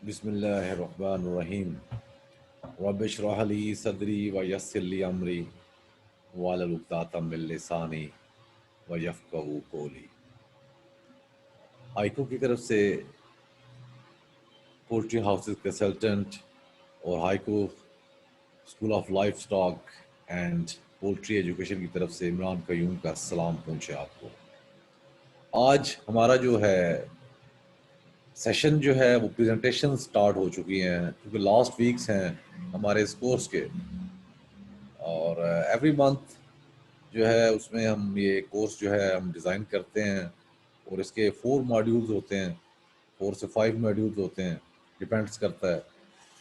बिस्मिल्लाहिर्रहमानिर्रहीम रब्बि इश्रह ली सदरी व यस्सिर ली अमरी वहलुल उक़दतम मिन लिसानी व यफ़क़हू क़ौली। हाइकू की तरफ से पोल्ट्री हाउसेस कंसल्टेंट और haiku school of life stock and poultry education की तरफ से इमरान कयूम का सलाम पहुँचे आपको। आज हमारा जो है सेशन जो है वो प्रेजेंटेशन स्टार्ट हो चुकी हैं क्योंकि लास्ट वीक्स हैं हमारे इस कोर्स के, और एवरी मंथ जो है उसमें हम ये कोर्स जो है हम डिज़ाइन करते हैं और इसके 4 मॉड्यूल्स होते हैं, 4 से 5 मॉड्यूल्स होते हैं, डिपेंड्स करता है,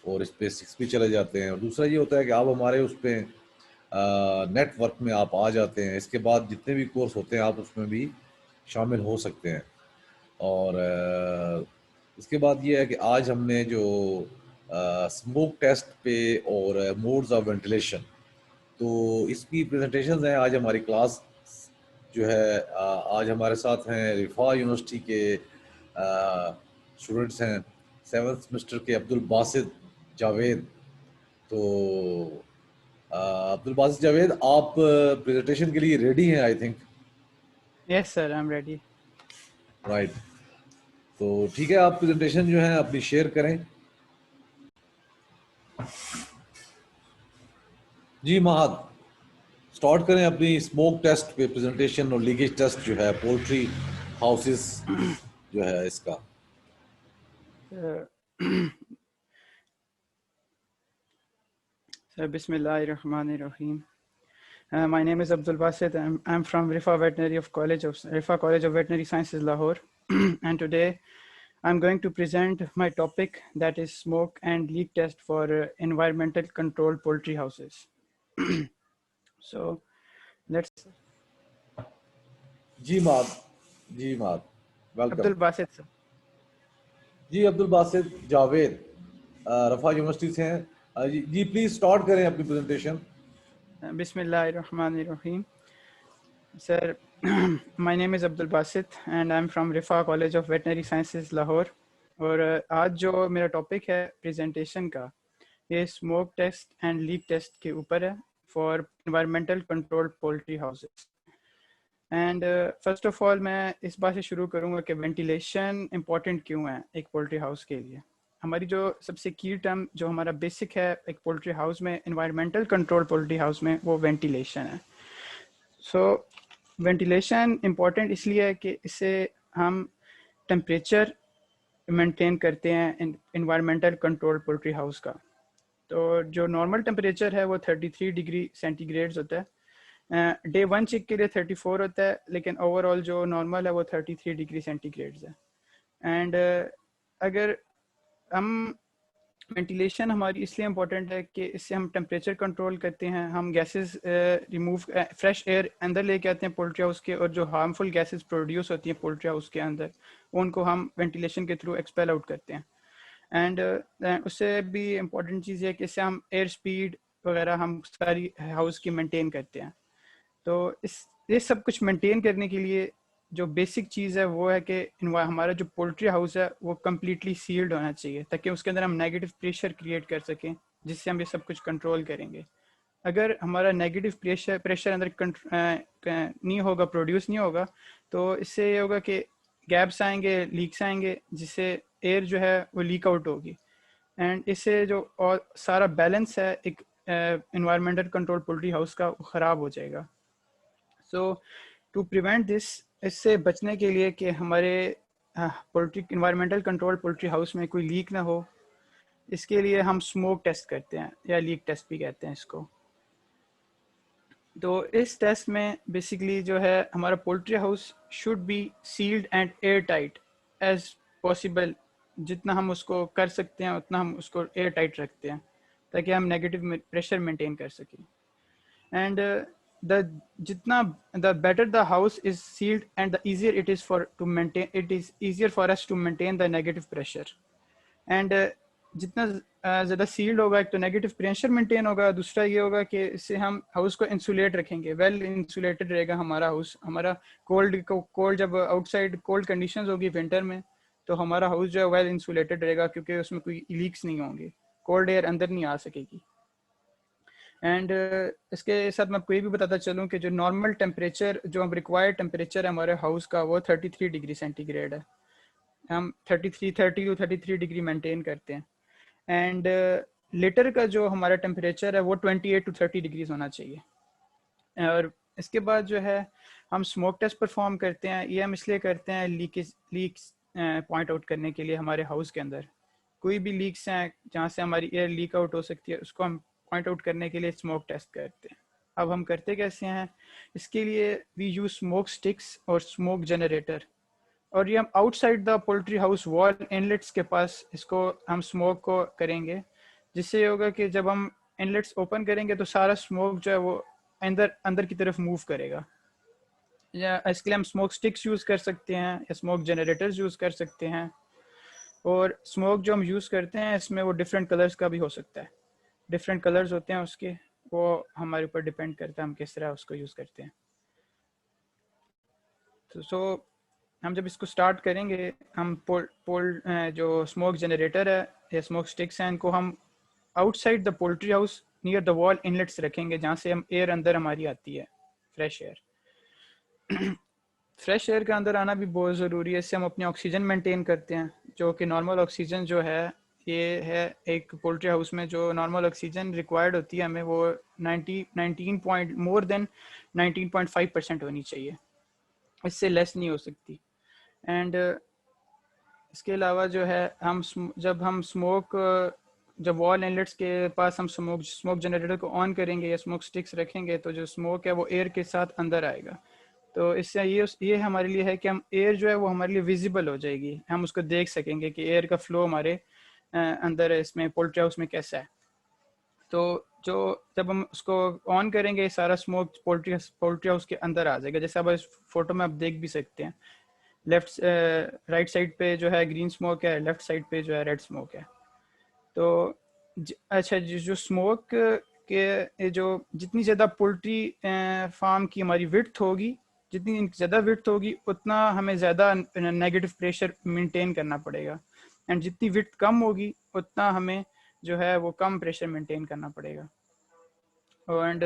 और इस पे 6 भी चले जाते हैं। और दूसरा ये होता है कि आप हमारे उस पर नेटवर्क में आप आ जाते हैं, इसके बाद जितने भी कोर्स होते हैं आप उसमें भी शामिल हो सकते हैं। और इसके बाद ये है कि आज हमने जो स्मोक टेस्ट पे और मोड्स ऑफ वेंटिलेशन, तो इसकी प्रेजेंटेशंस हैं। आज हमारी क्लास जो है आज हमारे साथ हैं रिफा यूनिवर्सिटी के स्टूडेंट्स हैं, 7th सेमेस्टर के अब्दुल बासित जावेद। तो अब्दुल बासित जावेद, आप प्रेजेंटेशन के लिए रेडी हैं I think? Yes sir, I'm ready. Right, तो ठीक है, आप प्रेजेंटेशन जो है अपनी शेयर करें। जी महाद, स्टार्ट करें अपनी स्मोक टेस्ट पे प्रेजेंटेशन और लीकेज टेस्ट जो है पोल्ट्री हाउसेस जो है इसका। So, Bismillahirrahmanirrahim. My name is Abdul Basit. I'm from Rifa College of Veterinary Sciences, Lahore. And today I'm going to present my topic, that is smoke and leak test for environmental controlled poultry houses. So let's. जी माद, welcome. Abdul Basit sir. जी Abdul Basit Javed Riphah university से हैं। जी please start करें अपनी presentation. Bismillahirrahmanirrahim. Sir, my name is Abdul Basit and I'm from Rifa College of Veterinary Sciences, Lahore. और आज जो मेरा टॉपिक है प्रेजेंटेशन का, ये smoke test and leak test के ऊपर है for environmental controlled poultry houses. And first of all मैं इस बात से शुरू करूँगा कि वेंटिलेशन इम्पॉर्टेंट क्यों है एक पोल्ट्री हाउस के लिए। हमारी जो सबसे की टर्म जो हमारा बेसिक है एक पोल्ट्री हाउस में, एनवायरमेंटल कंट्रोल पोल्ट्री हाउस में, वो वेंटिलेशन है। सो वेंटिलेशन इम्पॉर्टेंट इसलिए है कि इससे हम टेम्परेचर मेंटेन करते हैं एनवायरमेंटल कंट्रोल पोल्ट्री हाउस का। तो जो नॉर्मल टेम्परेचर है वो 33 डिग्री सेंटीग्रेड होता है। डे 1 चिक के लिए 34 होता है, लेकिन ओवरऑल जो नॉर्मल है वो 33 डिग्री सेंटीग्रेड है। एंड अगर हम वेंटिलेशन हमारी इसलिए इम्पोर्टेंट है कि इससे हम टेम्परेचर कंट्रोल करते हैं, हम गैसेस रिमूव, फ्रेश एयर अंदर लेके आते हैं पोल्ट्री हाउस के, और जो हार्मफुल गैसेस प्रोड्यूस होती हैं पोल्ट्री हाउस के अंदर उनको हम वेंटिलेशन के थ्रू एक्सपेल आउट करते हैं। एंड उससे भी इम्पोर्टेंट चीज़ है कि इससे हम एयर स्पीड वगैरह हम सारी हाउस की मेंटेन करते हैं। तो ये सब कुछ मेंटेन करने के लिए जो बेसिक चीज़ है वो है कि हमारा जो पोल्ट्री हाउस है वो कम्प्लीटली सील्ड होना चाहिए, ताकि उसके अंदर हम नेगेटिव प्रेशर क्रिएट कर सकें, जिससे हम ये सब कुछ कंट्रोल करेंगे। अगर हमारा नेगेटिव प्रेशर अंदर नहीं होगा, प्रोड्यूस नहीं होगा, तो इससे ये होगा कि गैप्स आएंगे, लीक्स आएंगे, जिससे एयर जो है वो लीक आउट होगी। एंड इससे जो और सारा बैलेंस है एक एनवायरमेंटल कंट्रोल पोल्ट्री हाउस का, वो ख़राब हो जाएगा। सो टू प्रिवेंट दिस, इससे बचने के लिए कि हमारे poultry environmental control poultry house में कोई लीक ना हो, इसके लिए हम स्मोक टेस्ट करते हैं, या लीक टेस्ट भी कहते हैं इसको। तो इस टेस्ट में बेसिकली जो है हमारा poultry house should be sealed and air tight as possible. जितना हम उसको कर सकते हैं उतना हम उसको एयर टाइट रखते हैं, ताकि हम नेगेटिव प्रेशर मेंटेन कर सकें। And the better the house is sealed, and the easier it is for us to maintain the negative pressure. And जितना ज़्यादा सील्ड होगा, एक तो नेगेटिव प्रेशर मेंटेन होगा, दूसरा ये होगा कि इससे हम हाउस को इंसुलेट रखेंगे, वेल इंसुलेटेड रहेगा हमारा हाउस। हमारा कोल्ड जब आउटसाइड कोल्ड कंडीशंस होगी विंटर में, तो हमारा हाउस जो है वेल इंसुलेटेड रहेगा, क्योंकि उसमें कोई लीक्स नहीं होंगे, कोल्ड एयर अंदर नहीं आ सकेगी। एंड इसके साथ मैं आपको ये भी बताता चलूँ कि जो नॉर्मल टेम्परेचर, जो हम रिक्वायर्ड टेम्परेचर है हमारे हाउस का, वो 33 डिग्री सेंटीग्रेड है। हम 30 टू 33 डिग्री मेंटेन करते हैं। एंड लेटर का जो हमारा टेम्परेचर है वो 28 टू 30 डिग्रीज होना चाहिए। और इसके बाद जो है हम स्मोक टेस्ट परफॉर्म करते हैं। ये हम इसलिए करते हैं लीक्स पॉइंट आउट करने के लिए। हमारे हाउस के अंदर कोई भी लीक्स हैं जहाँ से हमारी एयर लीक आउट हो सकती है, उसको हम पॉइंट आउट करने के लिए स्मोक टेस्ट करते हैं। अब हम करते कैसे हैं, इसके लिए वी यूज स्मोक स्टिक्स और स्मोक जनरेटर। और ये हम outside the poultry house wall inlets के पास इसको हम स्मोक को करेंगे, जिससे ये होगा कि जब हम इनलेट्स ओपन करेंगे तो सारा स्मोक जो है वो अंदर अंदर की तरफ मूव करेगा। या इसके लिए हम स्मोक स्टिक्स यूज़ कर सकते हैं या स्मोक जनरेटर्स यूज़ कर सकते हैं। और स्मोक जो हम यूज़ करते हैं इसमें वो डिफरेंट कलर्स का भी हो सकता है। डिफरेंट कलर्स होते हैं उसके, वो हमारे ऊपर डिपेंड करता है हम किस तरह उसको यूज़ करते हैं। तो हम जब इसको स्टार्ट करेंगे, हम जो स्मोक जनरेटर है या स्मोक स्टिक्स हैं, इनको हम outside the poultry house near the wall inlets रखेंगे, जहाँ से हम एयर अंदर हमारी आती है, फ्रेश एयर। फ्रेश एयर का अंदर आना भी बहुत ज़रूरी है। इससे हम अपनी ऑक्सीजन मेंटेन करते हैं, जो कि नॉर्मल ऑक्सीजन जो है, ये है एक पोल्ट्री हाउस में जो नॉर्मल ऑक्सीजन रिक्वायर्ड होती है हमें, वो 19.5% होनी चाहिए, इससे लेस नहीं हो सकती। एंड इसके अलावा जो है हम जब वॉल इनलेट्स के पास हम स्मोक जनरेटर को ऑन करेंगे या स्मोक स्टिक्स रखेंगे, तो जो स्मोक है वो एयर के साथ अंदर आएगा। तो इससे ये हमारे लिए है कि हम एयर जो है वो हमारे लिए विजिबल हो जाएगी, हम उसको देख सकेंगे कि एयर का फ्लो हमारे अंदर इसमें पोल्ट्री हाउस में कैसा है। तो जब हम उसको ऑन करेंगे, सारा स्मोक पोल्ट्री हाउस के अंदर आ जाएगा। जैसे अब इस फोटो में आप देख भी सकते हैं, राइट साइड पे जो है ग्रीन स्मोक है, लेफ्ट साइड पे जो है रेड स्मोक है। तो अच्छा, जो स्मोक के जो जितनी ज़्यादा पोल्ट्री फार्म की हमारी विड्थ होगी, जितनी ज़्यादा विड्थ होगी उतना हमें ज़्यादा नेगेटिव प्रेशर मेंटेन करना पड़ेगा। एंड जितनी विड्थ कम होगी उतना हमें जो है वो कम प्रेशर मेंटेन करना पड़ेगा। एंड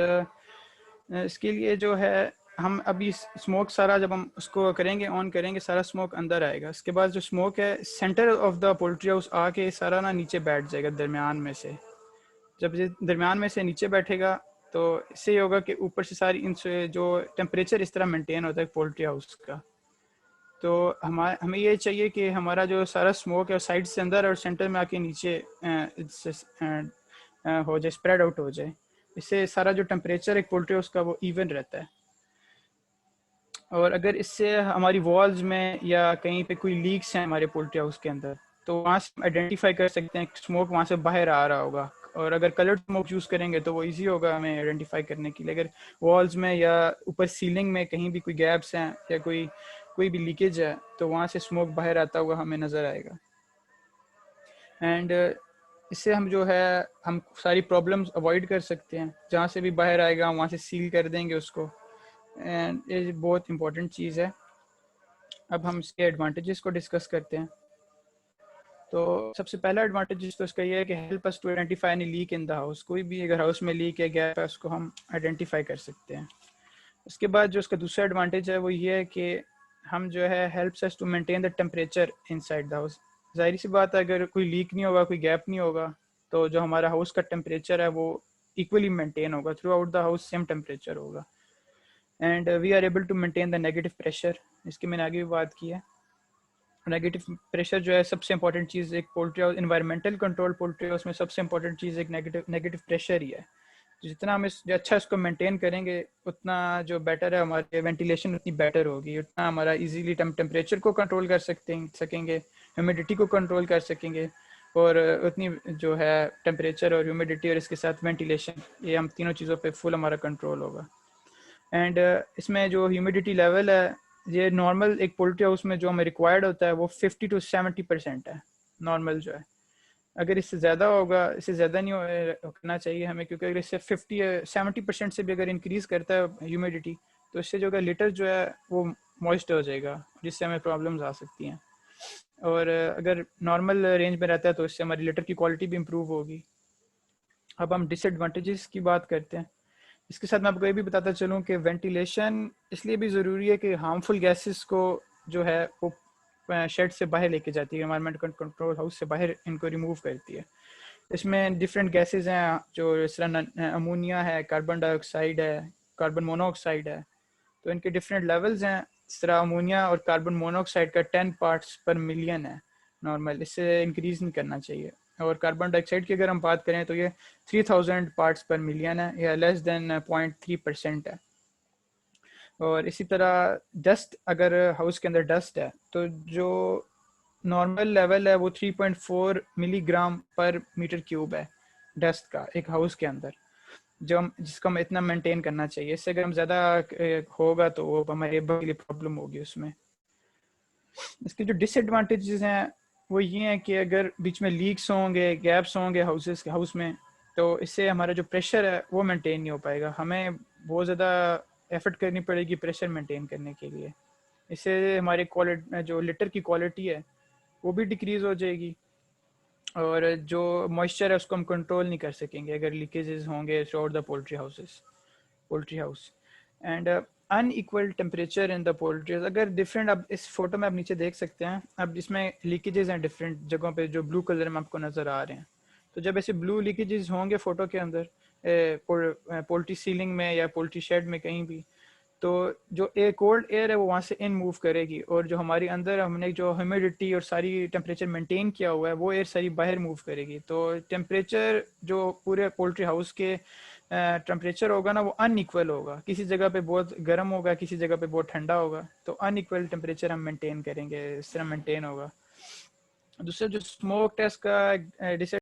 इसके लिए जो है हम अभी स्मोक सारा जब हम उसको करेंगे, ऑन करेंगे, सारा स्मोक अंदर आएगा। इसके बाद जो स्मोक है centre of the poultry house आके सारा ना नीचे बैठ जाएगा दरमियान में से। जब ये दरमियान में से नीचे बैठेगा तो इससे ये होगा कि ऊपर से सारी इनसे जो टेम्परेचर इस तरह मेंटेन होता है पोल्ट्री हाउस का। तो हमें ये चाहिए कि हमारा जो सारा स्मोक है साइड से अंदर और सेंटर में आके नीचे हो जाए, स्प्रेड आउट हो जाए। इससे सारा जो टेम्परेचर एक पोल्ट्री हाउस का वो इवन रहता है। और अगर इससे हमारी वॉल्स में या कहीं पे कोई लीक्स हैं हमारे पोल्ट्री हाउस के अंदर, तो वहाँ से आइडेंटिफाई कर सकते हैं स्मोक वहाँ से बाहर आ रहा होगा। और अगर कलर्ड स्मोक यूज़ करेंगे तो वो इजी होगा हमें आइडेंटिफाई करने के लिए। अगर वॉल्स में या ऊपर सीलिंग में कहीं भी कोई गैप्स हैं या कोई भी लीकेज है, तो वहाँ से स्मोक बाहर आता हुआ हमें नज़र आएगा। एंड इससे हम सारी प्रॉब्लम्स अवॉइड कर सकते हैं। जहाँ से भी बाहर आएगा हम वहाँ से सील कर देंगे उसको। एंड ये बहुत इंपॉर्टेंट चीज़ है। अब हम इसके एडवांटेजेस को डिस्कस करते हैं। तो सबसे पहला एडवांटेज तो इसका ये है कि help us to identify any leak in the house. कोई भी अगर हाउस में लीक या गैप है उसको हम आइडेंटिफाई कर सकते हैं। उसके बाद जो इसका दूसरा एडवांटेज है वो ये है कि हम जो है helps us to maintain the temperature inside the house. जाहिर सी बात है, अगर कोई लीक नहीं होगा, कोई गैप नहीं होगा, तो जो हमारा हाउस का टेम्परेचर है वो इक्वली मेंटेन होगा, throughout the house same temperature होगा। And we are able to maintain the negative pressure. इसकी मैंने आगे भी बात की है। नेगेटिव प्रेशर जो है सबसे इंपॉर्टेंट चीज़ एक poultry house, environmental control poultry house में सबसे इंपॉर्टेंट चीज़ एक नेगेटिव प्रेशर ही है। जितना हम जो अच्छा इसको मेंटेन करेंगे उतना जो बेटर है, हमारे वेंटिलेशन उतनी बेटर होगी, उतना हमारा इजीली टेम्परेचर को कंट्रोल कर सकेंगे, ह्यूमिडिटी को कंट्रोल कर सकेंगे, और उतनी जो है टेम्परेचर और ह्यूमिडिटी और इसके साथ वेंटिलेशन, ये हम तीनों चीज़ों पे फुल हमारा कंट्रोल होगा। एंड इसमें जो ह्यूमिडिटी लेवल है, ये नॉर्मल एक पोल्ट्री हाउस में जो हमें रिक्वायर्ड होता है वो 50 to 70% है नॉर्मल जो है। अगर इससे ज़्यादा होगा, इससे ज़्यादा नहीं होना चाहिए हमें, क्योंकि अगर इससे 50-70% से भी अगर इंक्रीज़ करता है ह्यूमिडिटी, तो इससे जो है लिटर जो है वो मॉइस्ट हो जाएगा, जिससे हमें प्रॉब्लम्स आ सकती हैं। और अगर नॉर्मल रेंज में रहता है तो इससे हमारी लिटर की क्वालिटी भी इम्प्रूव होगी। अब हम डिसएडवांटेजेस की बात करते हैं। इसके साथ मैं आपको ये भी बताता चलूँ कि वेंटिलेशन इसलिए भी ज़रूरी है कि हार्मफुल गैसेस को जो है वो शेड से बाहर लेके जाती है, एनवायरनमेंट कंट्रोल हाउस से बाहर इनको रिमूव करती है। इसमें डिफरेंट गैसेस हैं जो इस तरह अमोनिया है, कार्बन डाइऑक्साइड है, कार्बन मोनोऑक्साइड है। तो इनके डिफरेंट लेवल्स हैं। इस तरह अमोनिया और कार्बन मोनोऑक्साइड का 10 पार्ट्स पर मिलियन है नॉर्मल, इससे इंक्रीज नहीं करना चाहिए। और कार्बन डाइऑक्साइड की अगर हम बात करें तो ये 3000 पार्ट्स पर मिलियन है, या लेस देन 0.3% है। और इसी तरह डस्ट, अगर हाउस के अंदर डस्ट है तो जो नॉर्मल लेवल है वो 3.4 मिलीग्राम पर मीटर क्यूब है डस्ट का एक हाउस के अंदर, जो हम जिसको हम इतना मेंटेन करना चाहिए। इससे अगर हम ज़्यादा होगा तो वो हमारे के लिए प्रॉब्लम होगी उसमें। इसके जो डिसएडवांटेजेस हैं वो ये हैं कि अगर बीच में लीक्स होंगे, गैप्स होंगे हाउस में, तो इससे हमारा जो प्रेशर है वो मेंटेन नहीं हो पाएगा। हमें बहुत ज़्यादा एफर्ट करनी पड़ेगी प्रेशर मेंटेन करने के लिए। इससे हमारी क्वालिटी, जो लिटर की क्वालिटी है वो भी डिक्रीज़ हो जाएगी, और जो मॉइस्चर है उसको हम कंट्रोल नहीं कर सकेंगे अगर लीकेजेस होंगे through out the poultry house. And unequal temperature in the poultry, अगर डिफरेंट, अब इस फोटो में आप नीचे देख सकते हैं, अब इसमें लीकेजेस हैं डिफरेंट जगहों पे जो ब्लू कलर में आपको नज़र आ रहे हैं। तो जब ऐसे ब्लू लीकेजेस होंगे फोटो के अंदर पोल्ट्री सीलिंग में या पोल्ट्री शेड में कहीं भी, तो जो कोल्ड एयर है वो वहाँ से इन मूव करेगी, और जो हमारी अंदर हमने जो ह्यूमिडिटी और सारी टेम्परेचर मेंटेन किया हुआ है वो एयर सारी बाहर मूव करेगी। तो टेम्परेचर जो पूरे पोल्ट्री हाउस के टेम्परेचर होगा ना वो अनइक्वल होगा, किसी जगह पे बहुत गर्म होगा, किसी जगह पे बहुत ठंडा होगा। तो अनइक्वल टेम्परेचर हम मेंटेन करेंगे, इस तरह मेंटेन होगा। दूसरा जो स्मोक टेस्ट का